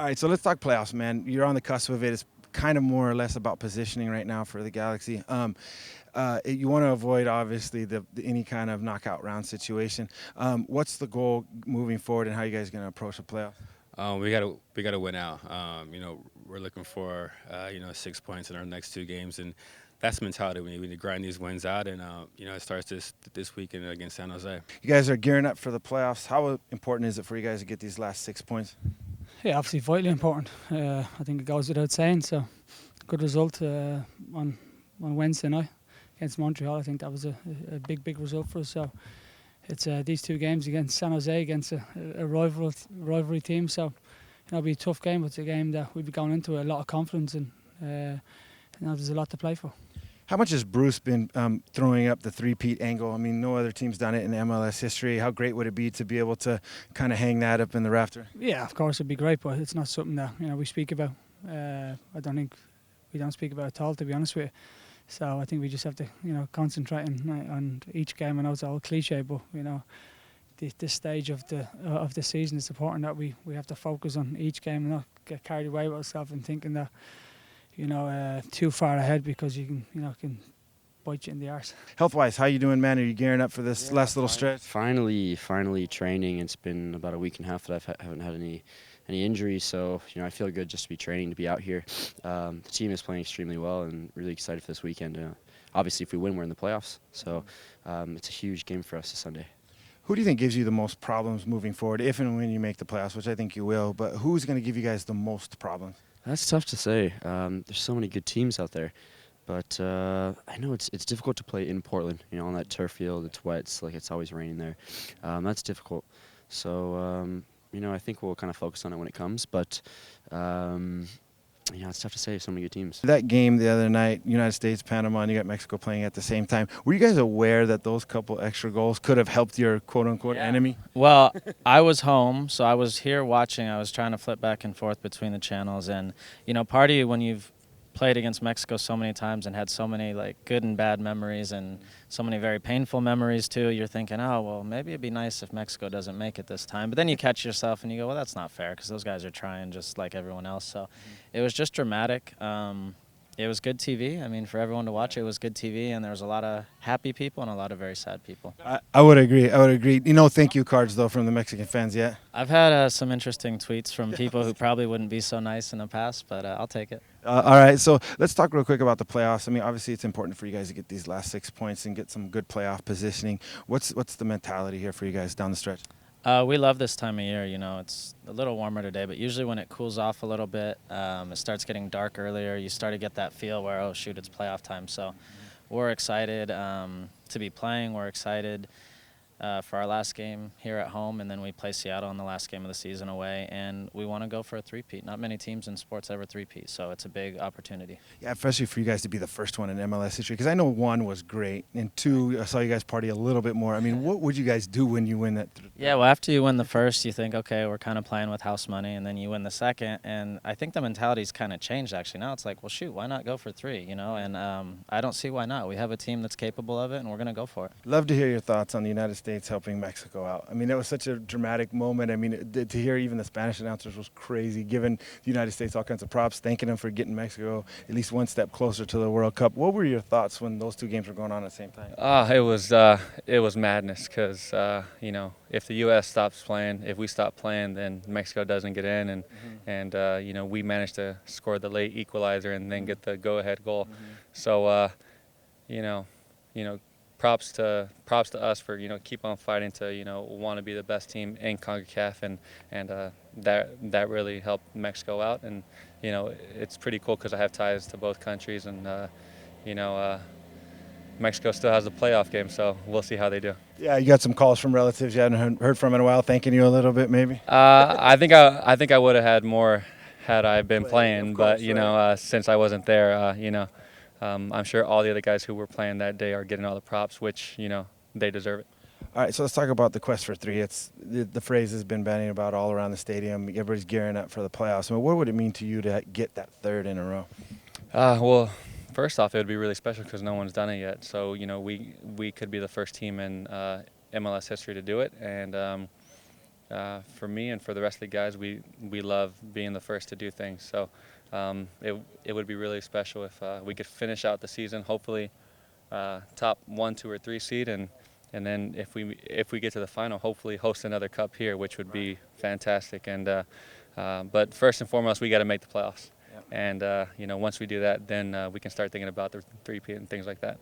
All right, so let's talk playoffs, man. You're on the cusp of it. It's kind of more or less about positioning right now for the Galaxy. You want to avoid obviously any kind of knockout round situation. What's the goal moving forward, and how you guys going to approach the playoffs? We gotta win out. We're looking for 6 points in our next two games, and that's the mentality. We need to grind these wins out, and it starts this weekend against San Jose. You guys are gearing up for the playoffs. How important is it for you guys to get these last 6 points? Yeah, obviously vitally important. I think it goes without saying. So, good result on Wednesday night against Montreal. I think that was a big result for us. So, it's these two games against San Jose, against a rivalry team. So, it'll be a tough game, but it's a game that we'll be going into with a lot of confidence, and there's a lot to play for. How much has Bruce been throwing up the three-peat angle? I mean, no other team's done it in MLS history. How great would it be to be able to kind of hang that up in the rafter? Yeah, of course it'd be great, but it's not something that we speak about. I don't think we don't speak about it at all, to be honest with you. So I think we just have to concentrate on each game. I know it's all cliche, but this stage of the season, it's important that we have to focus on each game and not get carried away with ourselves and thinking that too far ahead, because you can bite you in the arse. Health-wise, how you doing, man? Are you gearing up for this last little stretch? Finally training. It's been about a week and a half that I haven't had any injuries, so I feel good just to be training, to be out here. The team is playing extremely well, and really excited for this weekend. Obviously, if we win, we're in the playoffs, so it's a huge game for us this Sunday. Who do you think gives you the most problems moving forward, if and when you make the playoffs, which I think you will, but who's going to give you guys the most problems? That's tough to say. There's so many good teams out there, but I know it's difficult to play in Portland. On that turf field, it's wet. It's always raining there. That's difficult. So I think we'll kind of focus on it when it comes. But it's tough to say. So many good teams. That game the other night, United States, Panama, and you got Mexico playing at the same time. Were you guys aware that those couple extra goals could have helped your quote-unquote enemy? Well, I was home, so I was here watching. I was trying to flip back and forth between the channels. And, part of you, when you've played against Mexico so many times and had so many good and bad memories and so many very painful memories too, you're thinking, oh, well, maybe it'd be nice if Mexico doesn't make it this time. But then you catch yourself and you go, well, that's not fair, because those guys are trying just like everyone else. So it was just dramatic. It was good TV. I mean, for everyone to watch, it was good TV, and there was a lot of happy people and a lot of very sad people. I would agree. Thank you cards, though, from the Mexican fans yet? I've had some interesting tweets from people who probably wouldn't be so nice in the past, but I'll take it. All right, so let's talk real quick about the playoffs. I mean, obviously, it's important for you guys to get these last 6 points and get some good playoff positioning. What's the mentality here for you guys down the stretch? We love this time of year. It's a little warmer today, but usually when it cools off a little bit, it starts getting dark earlier. You start to get that feel where, oh, shoot, it's playoff time. So we're excited to be playing. We're excited for our last game here at home, and then we play Seattle in the last game of the season away, and we want to go for a three-peat. Not many teams in sports ever three-peat, so it's a big opportunity. Yeah, especially for you guys to be the first one in MLS history, because I know 1 was great, and 2, I saw you guys party a little bit more. I mean, what would you guys do when you win that? Yeah, well, after you win the first, you think, okay, we're kind of playing with house money, and then you win the second, and I think the mentality's kind of changed, actually. Now it's like, well, shoot, why not go for 3, and I don't see why not. We have a team that's capable of it, and we're going to go for it. Love to hear your thoughts on the United States helping Mexico out. I mean, that was such a dramatic moment. I mean, to hear even the Spanish announcers was crazy, giving the United States all kinds of props, thanking them for getting Mexico at least one step closer to the World Cup. What were your thoughts when those 2 games were going on at the same time? It was madness, because if the U.S. stops playing, if we stop playing, then Mexico doesn't get in, and we managed to score the late equalizer and then get the go-ahead goal. So props to us for keep on fighting to want to be the best team in CONCACAF, and that really helped Mexico out, and it's pretty cool because I have ties to both countries, and Mexico still has a playoff game, so we'll see how they do. Yeah, you got some calls from relatives you hadn't heard from in a while, thanking you a little bit, maybe. I think I would have had more had I been playing, but since I wasn't there, I'm sure all the other guys who were playing that day are getting all the props, which they deserve it. All right, so let's talk about the quest for 3. It's the phrase has been bandied about all around the stadium. Everybody's gearing up for the playoffs. I mean, what would it mean to you to get that 3rd in a row? Well, first off, it would be really special because no one's done it yet. So we could be the first team in MLS history to do it, and for me and for the rest of the guys, we love being the first to do things. So it would be really special if we could finish out the season, hopefully top 1, 2, or 3 seed, and then if we get to the final, hopefully host another cup here, which would be fantastic. And but first and foremost, we got to make the playoffs. Yep. And once we do that, then we can start thinking about the 3-peat and things like that.